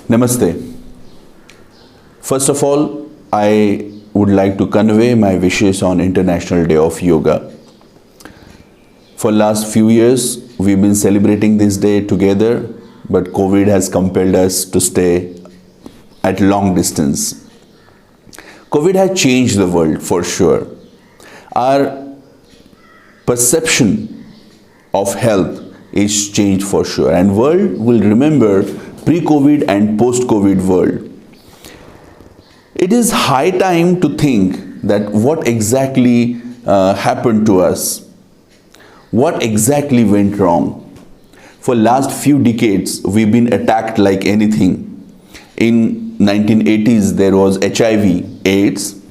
Namaste. First of all, I would like to convey my wishes on International Day of Yoga. For last few years, we've been celebrating this day together, but Covid has compelled us to stay at long distance. Covid has changed the world for sure. Our perception of health is changed for sure, and world will remember pre-Covid and post-Covid world. It is high time to think that what exactly happened to us, what exactly went wrong. For last few decades, we've been attacked like anything. In 1980s, there was HIV, AIDS,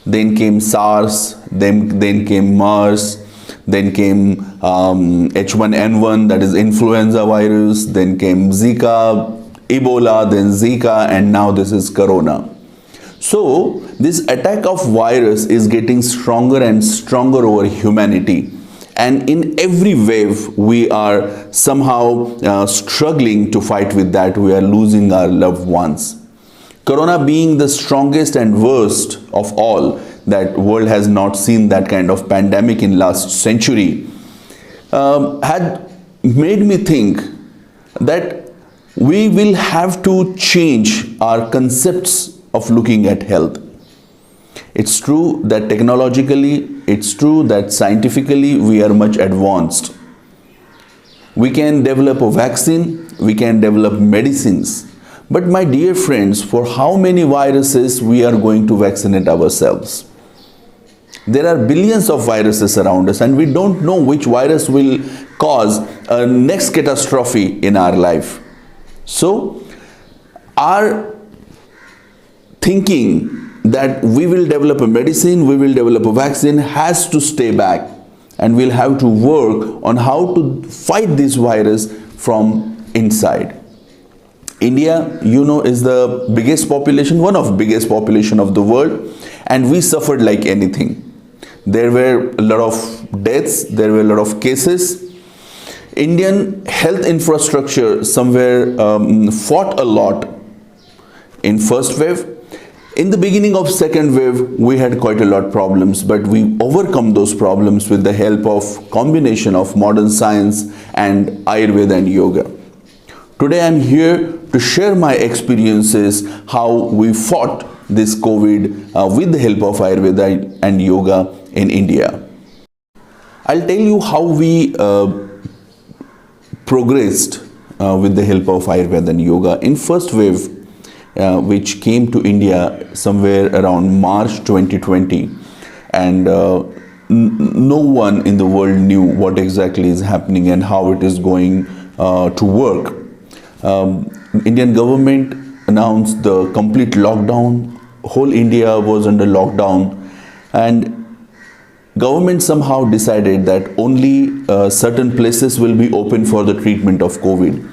then came SARS, then came MERS, then came H1N1, that is influenza virus, then came Zika, Ebola, then Zika, and now this is Corona. So this attack of virus is getting stronger and stronger over humanity, and in every wave we are somehow struggling to fight with that. We are losing our loved ones. Corona being the strongest and worst of all, that world has not seen that kind of pandemic in last century, had made me think that we will have to change our concepts of looking at health. It's true that technologically, it's true that scientifically we are much advanced. We can develop a vaccine, we can develop medicines. But my dear friends, for how many viruses we are going to vaccinate ourselves? There are billions of viruses around us, and we don't know which virus will cause a next catastrophe in our life. So, our thinking that we will develop a medicine, we will develop a vaccine has to stay back, and we'll have to work on how to fight this virus from inside. India, you know, is the biggest population, one of biggest population of the world, and we suffered like anything. There were a lot of deaths, there were a lot of cases. Indian health infrastructure somewhere fought a lot in first wave. In the beginning of second wave, we had quite a lot of problems, but we overcome those problems with the help of combination of modern science and Ayurveda and yoga. Today I'm here to share my experiences, how we fought this COVID with the help of Ayurveda and yoga in India. I'll tell you how we progressed with the help of Ayurveda and yoga. In first wave, which came to India somewhere around March 2020, and no one in the world knew what exactly is happening and how it is going to work. Indian government announced the complete lockdown. Whole India was under lockdown, and government somehow decided that only certain places will be open for the treatment of COVID,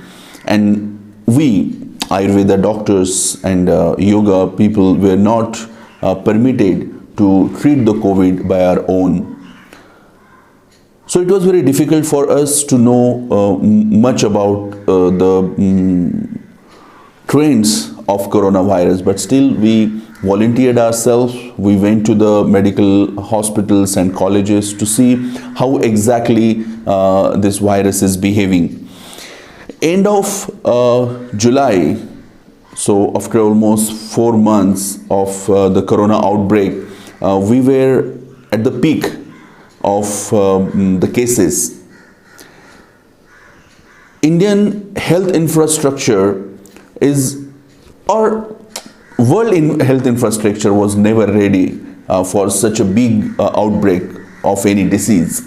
and we Ayurveda doctors and yoga people were not permitted to treat the COVID by our own. So it was very difficult for us to know much about the trends of coronavirus, but still we volunteered ourselves. We went to the medical hospitals and colleges to see how exactly this virus is behaving. End of July, so after almost 4 months of the corona outbreak, we were at the peak of the cases. Indian health infrastructure is, or world health infrastructure was never ready for such a big outbreak of any disease.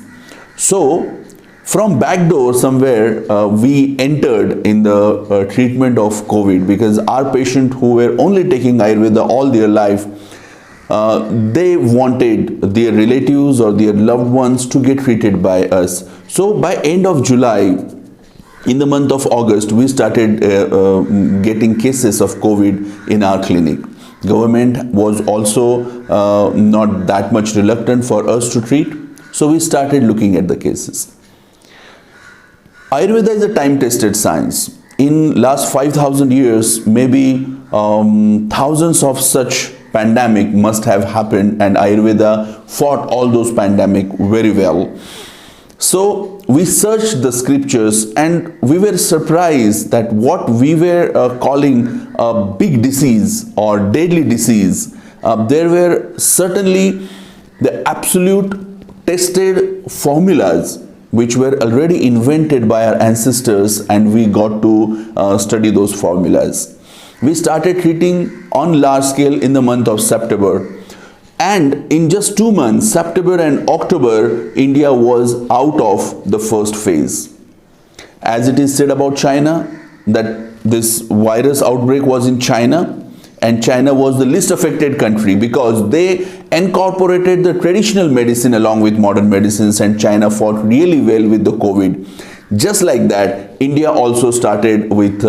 So from back door somewhere we entered in the treatment of COVID, because our patients who were only taking Ayurveda all their life, they wanted their relatives or their loved ones to get treated by us. So by end of July, in the month of August, we started getting cases of COVID in our clinic. Government was also not that much reluctant for us to treat, so we started looking at the cases. Ayurveda is a time-tested science. in last 5,000 years, maybe thousands of such pandemic must have happened, and Ayurveda fought all those pandemic very well. So we searched the scriptures and we were surprised that what we were calling a big disease or deadly disease, there were certainly the absolute tested formulas which were already invented by our ancestors, and we got to study those formulas. We started treating on large scale in the month of September, and in just 2 months, September and October, India was out of the first phase. As it is said about China, that this virus outbreak was in China, and China was the least affected country because they incorporated the traditional medicine along with modern medicines, and China fought really well with the COVID. Just like that, India also started with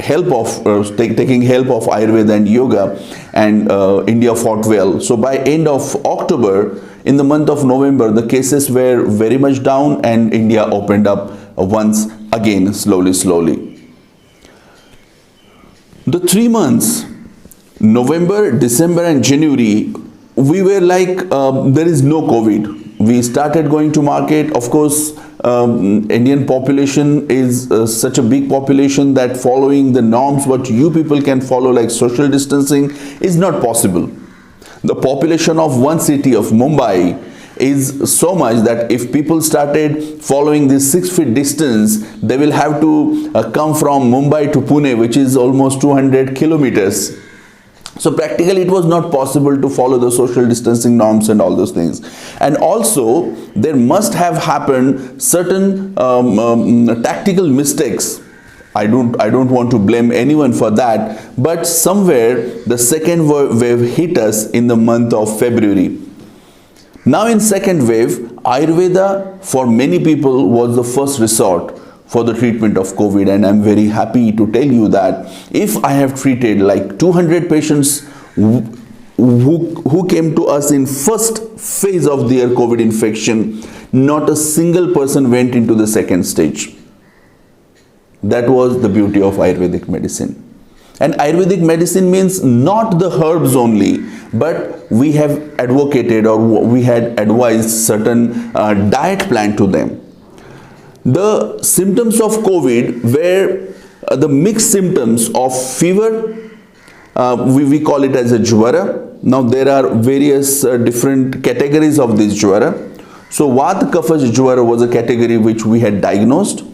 help of taking help of Ayurveda and yoga, and India fought well. So by end of October, in the month of November, the cases were very much down, and India opened up once again, slowly. The 3 months, November, December and January, we were like, there is no COVID. We started going to market. Of course, Indian population is such a big population that following the norms what you people can follow, like social distancing, is not possible. The population of one city of Mumbai is so much that if people started following this 6 feet distance, they will have to come from Mumbai to Pune, which is almost 200 kilometers. So practically it was not possible to follow the social distancing norms and all those things. And also there must have happened certain tactical mistakes. I don't want to blame anyone for that, but somewhere the second wave hit us in the month of February. Now in second wave, Ayurveda for many people was the first resort for the treatment of COVID, and I'm very happy to tell you that if I have treated like 200 patients who came to us in first phase of their COVID infection, not a single person went into the second stage. That was the beauty of Ayurvedic medicine. And Ayurvedic medicine means not the herbs only, but we have advocated or we had advised certain diet plan to them. The symptoms of COVID were the mixed symptoms of fever. We call it as a jwara. Now there are various different categories of this jwara. So Vata Kapha jwara was a category which we had diagnosed.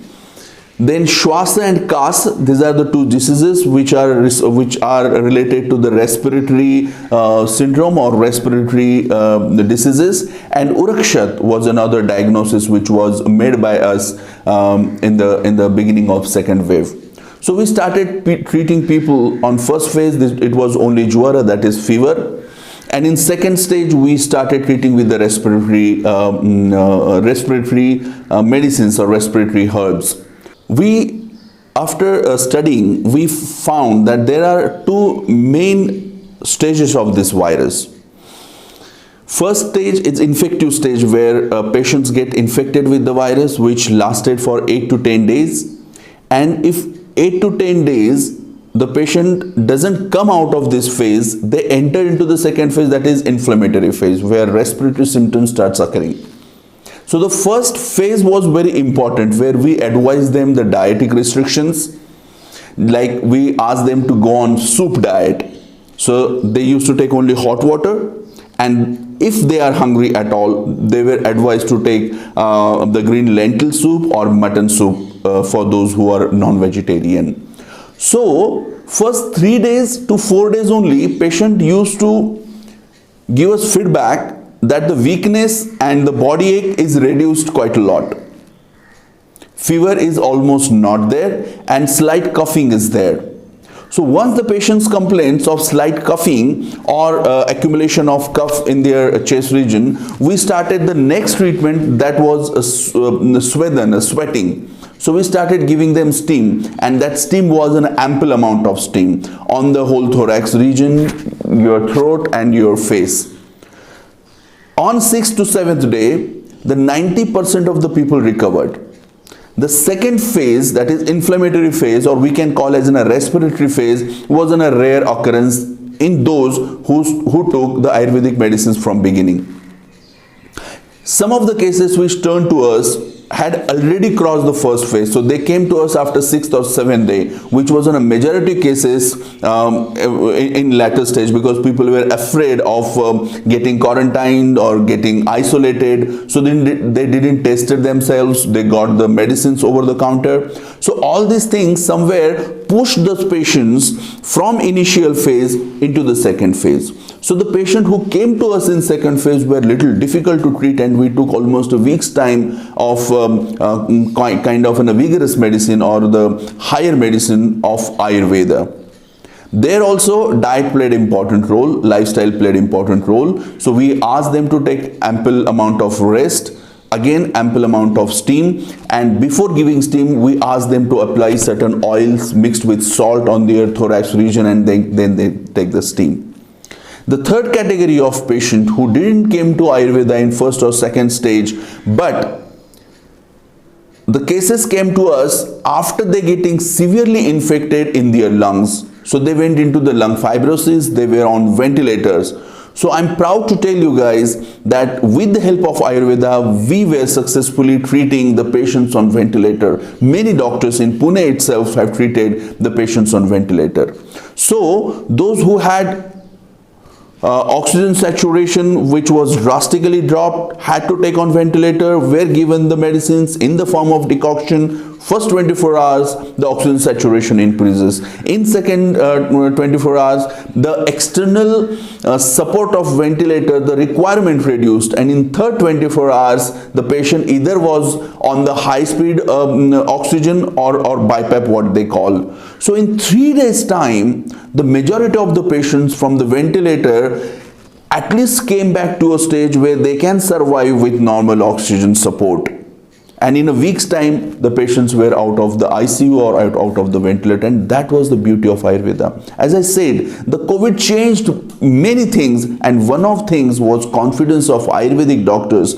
Then Shwasa and Kas, these are the two diseases which are related to the respiratory syndrome or respiratory diseases. And Urakshat was another diagnosis which was made by us in the beginning of second wave. So we started treating people on first phase. It was only jwara, that is fever. And in second stage, we started treating with the respiratory medicines or respiratory herbs. After studying, we found that there are two main stages of this virus. First stage is infective stage, where patients get infected with the virus, which lasted for 8 to 10 days. And if 8 to 10 days the patient doesn't come out of this phase, they enter into the second phase, that is inflammatory phase, where respiratory symptoms starts occurring. So the first phase was very important, where we advised them the dietetic restrictions, like we asked them to go on soup diet. So they used to take only hot water, and if they are hungry at all, they were advised to take the green lentil soup or mutton soup for those who are non-vegetarian. So first 3 days to 4 days only, patient used to give us feedback that the weakness and the body ache is reduced quite a lot. Fever is almost not there, and slight coughing is there. So once the patient's complaints of slight coughing or accumulation of cough in their chest region, we started the next treatment, that was sweating. So we started giving them steam, and that steam was an ample amount of steam on the whole thorax region, your throat and your face. On 6th to 7th day, the 90% of the people recovered. The second phase, that is inflammatory phase, or we can call as in a respiratory phase, was in a rare occurrence in those who took the Ayurvedic medicines from beginning. Some of the cases which turned to us had already crossed the first phase, so they came to us after 6th or 7th day, which was in a majority cases in latter stage, because people were afraid of getting quarantined or getting isolated, so then they didn't test it themselves, they got the medicines over the counter. So all these things somewhere pushed the patients from initial phase into the second phase. So the patient who came to us in second phase were little difficult to treat, and we took almost a week's time of kind of a vigorous medicine or the higher medicine of Ayurveda. There also diet played important role, lifestyle played important role. So we asked them to take ample amount of rest, again ample amount of steam, and before giving steam we asked them to apply certain oils mixed with salt on their thorax region, and then they take the steam. The third category of patient who didn't came to Ayurveda in first or second stage, but the cases came to us after they getting severely infected in their lungs. So they went into the lung fibrosis, they were on ventilators. So I'm proud to tell you guys that with the help of Ayurveda, we were successfully treating the patients on ventilator. Many doctors in Pune itself have treated the patients on ventilator. So those who had oxygen saturation which was drastically dropped, had to take on ventilator, were given the medicines in the form of decoction. First 24 hours the oxygen saturation increases, in second 24 hours the external support of ventilator, the requirement reduced, and in third 24 hours the patient either was on the high speed oxygen or BiPAP, what they call. So in 3 days time the majority of the patients from the ventilator at least came back to a stage where they can survive with normal oxygen support. And in a week's time, the patients were out of the ICU or out of the ventilator, and that was the beauty of Ayurveda. As I said, the COVID changed many things, and one of things was confidence of Ayurvedic doctors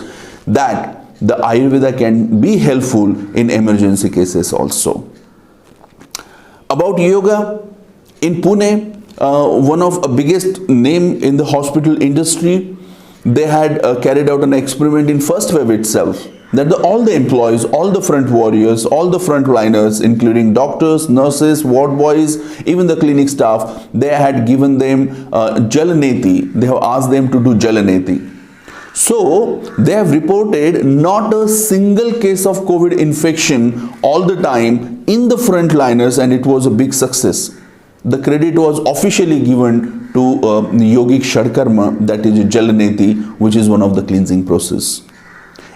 that the Ayurveda can be helpful in emergency cases also. About yoga, in Pune, one of the biggest name in the hospital industry, they had carried out an experiment in first wave itself, that all the employees, all the front warriors, all the frontliners, including doctors, nurses, ward boys, even the clinic staff, they had given them jalaneti. They have asked them to do jalaneti. So they have reported not a single case of COVID infection all the time in the frontliners, and it was a big success. The credit was officially given to yogic shadkarma, that is jalaneti, which is one of the cleansing process.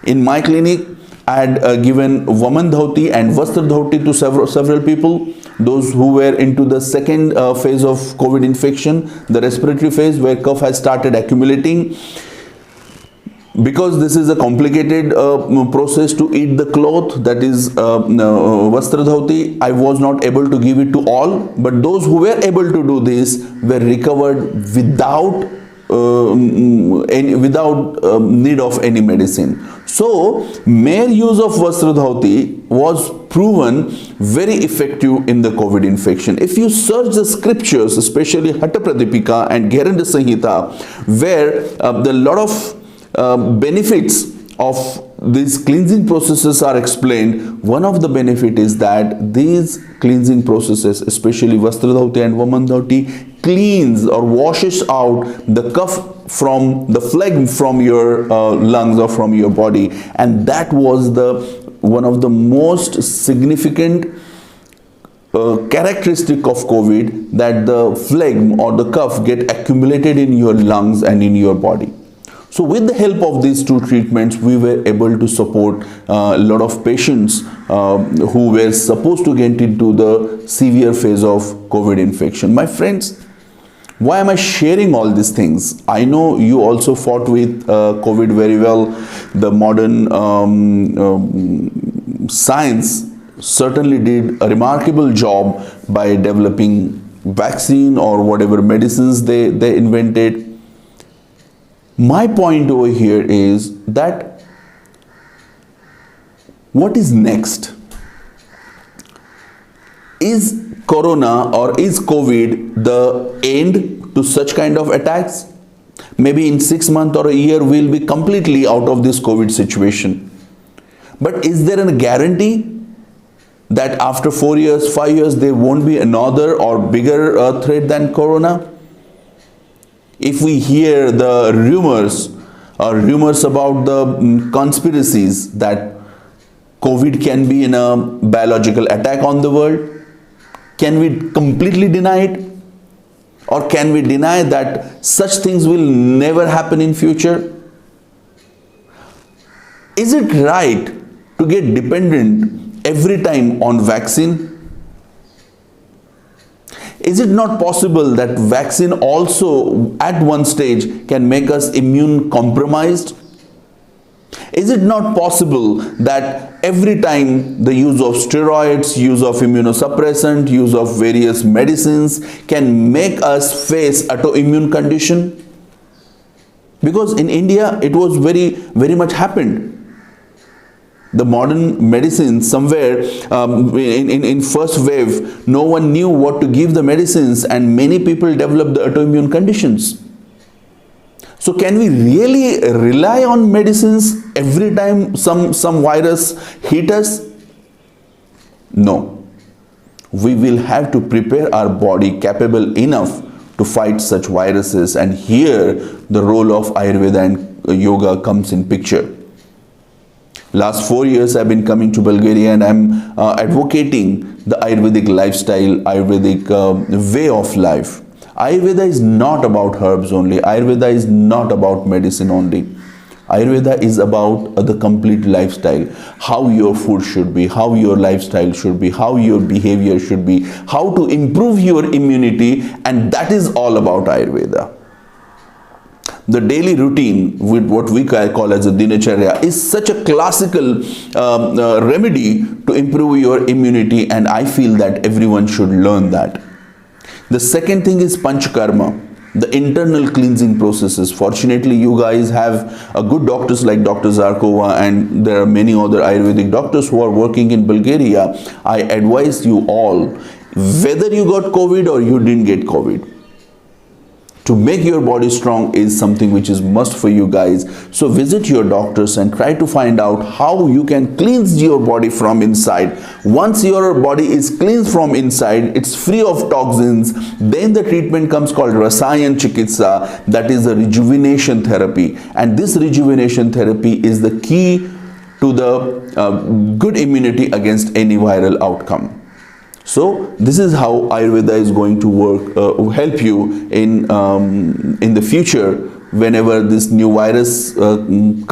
In my clinic, I had given Vaman Dhauti and Vastra Dhauti to several people, those who were into the second phase of COVID infection, the respiratory phase where cough has started accumulating. Because this is a complicated process to eat the cloth, that is Vastra Dhauti, I was not able to give it to all, but those who were able to do this were recovered without need of any medicine. So mere use of Vastra Dhauti was proven very effective in the COVID infection. If you search the scriptures, especially Hatha Pradipika and Gheranda Samhita, where the lot of benefits of these cleansing processes are explained, one of the benefit is that these cleansing processes, especially Vastra Dhauti and Vaman Dhauti, cleans or washes out the cough from the phlegm from your lungs or from your body, and that was the one of the most significant characteristic of COVID, that the phlegm or the cough get accumulated in your lungs and in your body. So with the help of these two treatments, we were able to support a lot of patients who were supposed to get into the severe phase of COVID infection. My friends, why am I sharing all these things? I know you also fought with COVID very well. The modern science certainly did a remarkable job by developing vaccine or whatever medicines they invented. My point over here is that what is next? Is corona or is COVID the end to such kind of attacks? Maybe in 6 months or a year we'll be completely out of this COVID situation. But is there a guarantee that after 4 years, 5 years, there won't be another or bigger threat than corona? If we hear the rumors about the conspiracies that COVID can be in a biological attack on the world, can we completely deny it? Or can we deny that such things will never happen in future? Is it right to get dependent every time on vaccine? Is it not possible that vaccine also at one stage can make us immune compromised? Is it not possible that every time the use of steroids, use of immunosuppressant, use of various medicines can make us face autoimmune condition? Because in India it was very much happened. The modern medicine somewhere in first wave, no one knew what to give the medicines and many people developed the autoimmune conditions. So can we really rely on medicines every time some virus hit us? No. We will have to prepare our body capable enough to fight such viruses, and here the role of Ayurveda and yoga comes in picture. Last 4 years I've been coming to Bulgaria and I'm advocating the Ayurvedic lifestyle, Ayurvedic way of life. Ayurveda is not about herbs only. Ayurveda is not about medicine only. Ayurveda is about the complete lifestyle. How your food should be, how your lifestyle should be, how your behavior should be, how to improve your immunity, and that is all about Ayurveda. The daily routine, with what we call as a dinacharya, is such a classical remedy to improve your immunity, and I feel that everyone should learn that. The second thing is panchakarma, the internal cleansing processes. Fortunately, you guys have good doctors like Dr. Zarkova, and there are many other Ayurvedic doctors who are working in Bulgaria. I advise you all, whether you got COVID or you didn't get COVID, to make your body strong is something which is must for you guys. So visit your doctors and try to find out how you can cleanse your body from inside. Once your body is cleansed from inside, it's free of toxins, then the treatment comes called Rasayan Chikitsa, that is a rejuvenation therapy. And this rejuvenation therapy is the key to the good immunity against any viral outcome. So this is how Ayurveda is going to work, help you in the future. Whenever this new virus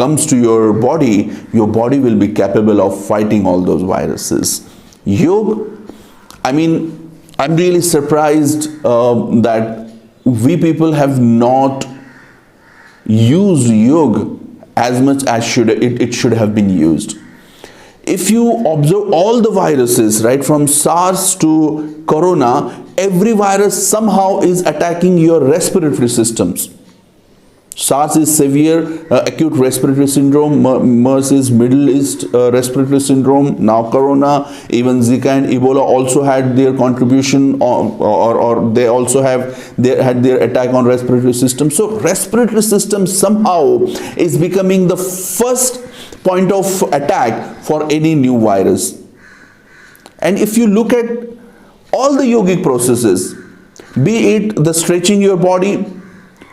comes to your body will be capable of fighting all those viruses. Yoga, I mean, I'm really surprised that we people have not used yoga as much as it should have been used. If you observe all the viruses, right, from SARS to Corona, every virus somehow is attacking your respiratory systems. SARS is severe acute respiratory syndrome, MERS is Middle East respiratory syndrome, now Corona, even Zika and Ebola also had their contribution, or they also had their attack on respiratory system. So respiratory system somehow is becoming the first point of attack for any new virus. And if you look at all the yogic processes, be it the stretching your body,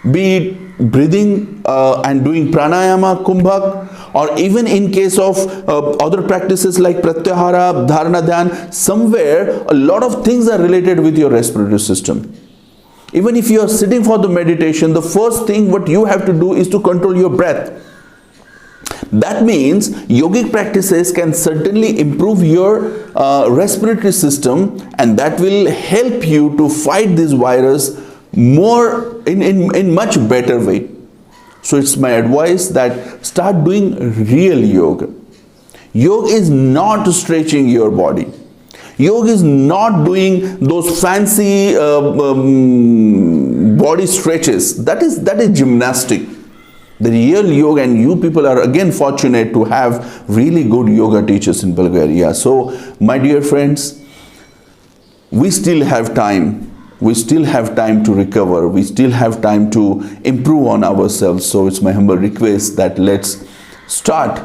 be it breathing and doing pranayama, kumbhak, or even in case of other practices like pratyahara, dharana, dhyan, somewhere a lot of things are related with your respiratory system. Even if you are sitting for the meditation, the first thing what you have to do is to control your breath. That means yogic practices can certainly improve your respiratory system, and that will help you to fight this virus more in much better way. So it's my advice that start doing real yoga. Yoga is not stretching your body. Yoga is not doing those fancy body stretches. That is gymnastic. The real yoga, and you people are again fortunate to have really good yoga teachers in Bulgaria. So my dear friends, we still have time. We still have time to recover. We still have time to improve on ourselves. So it's my humble request that let's start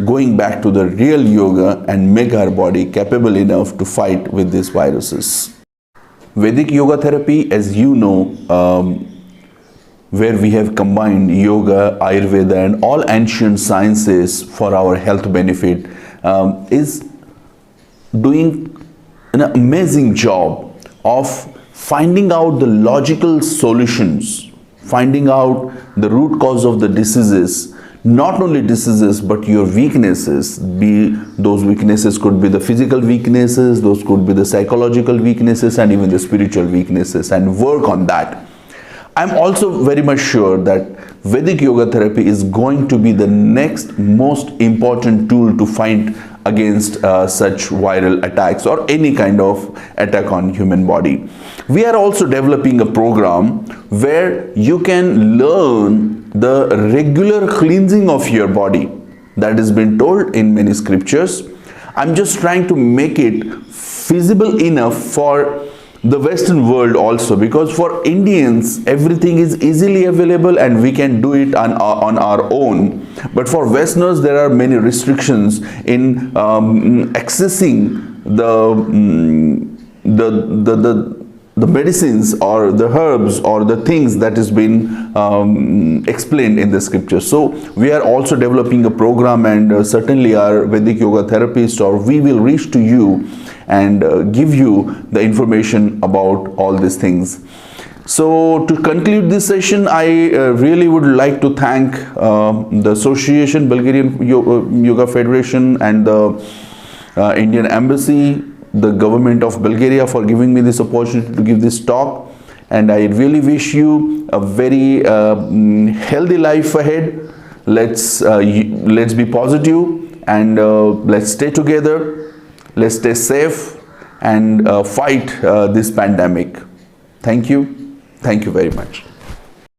going back to the real yoga and make our body capable enough to fight with these viruses. Vedic yoga therapy, as you know, where we have combined yoga, аюрведа and all ancient sciences for our health benefit, is doing an amazing job of finding out the logical solutions, finding out the root cause of the diseases, not only diseases but your weaknesses. Those weaknesses could be the physical weaknesses, those could be the psychological weaknesses and even the spiritual weaknesses, and work on that. I'm also very much sure that Vedic yoga therapy is going to be the next most important tool to fight against such viral attacks or any kind of attack on human body. We are also developing a program where you can learn the regular cleansing of your body that has been told in many scriptures. I'm just trying to make it feasible enough for the Western world also, because for Indians everything is easily available and we can do it on our own. But for Westerners there are many restrictions in accessing the medicines or the herbs or the things that has been explained in the scriptures. So we are also developing a program, and certainly our Vedic yoga therapist or we will reach to you and give you the information about all these things. So to conclude this session, I really would like to thank the Association, Bulgarian Yoga Federation and the Indian Embassy, the government of Bulgaria for giving me this opportunity to give this talk. And I really wish you a very healthy life ahead. Let's be positive and let's stay together. Let's stay safe and fight this pandemic. Thank you. Thank you very much.